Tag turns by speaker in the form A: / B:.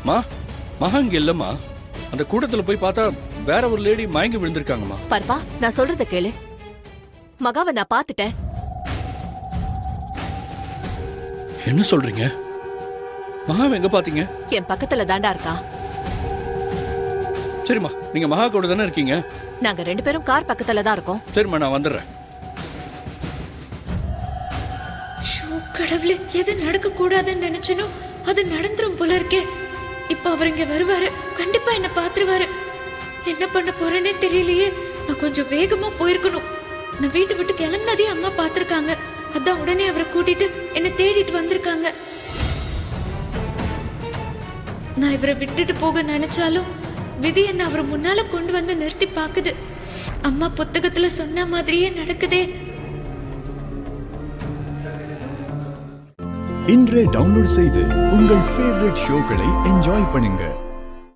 A: மா மகா இங்க இல்லம்மா. அந்த கூட்டத்துல போய் பார்த்தா வேற ஒரு லேடி மயங்கி விழுந்திருக்காங்கம்மா.
B: பர்பா, நான் சொல்றத கேளு. மகாவை நான் பாத்துட்டேன்.
A: என்ன சொல்றீங்க? மகாவை எங்க பாத்தீங்க?
B: என் பக்கத்துல தாண்டா இருக்கா.
A: சரிம்மா, நீங்க மகா கூட தானே இருக்கீங்க?
B: நாங்க 2 பேரும் கார் பக்கத்துல தான் இருக்கோம்.
A: சரிம்மா, நான் வந்துடுறேன்.
C: கடவுளே, எது நடக்க கூடாதுன்னு நினைச்சனோ அது நடந்துரும் போல இருக்கே. இப்ப அவர் இங்க வருவாரு, கண்டிப்பா என்ன பாத்துருவாரு. என்ன பண்ண போறேன்னே தெரியலையே. நான் கொஞ்சம் வேகமா போயிருக்கணும். நான் வீட்டை விட்டு கிளம்புனதே அம்மா பாத்திருக்காங்க. அதான் உடனே அவரை கூட்டிட்டு என்ன தேடிட்டு வந்திருக்காங்க. நான் இவரை விட்டுட்டு போக நினைச்சாலும் விதி என்ன அவர் முன்னால கொண்டு வந்து நிறுத்தி பாக்குது. அம்மா புத்தகத்துல சொன்ன மாதிரியே நடக்குதே.
D: இன்றே டவுன்லோட் செய்து உங்கள் ஃபேவரட் ஷோக்களை என்ஜாய் பண்ணுங்க.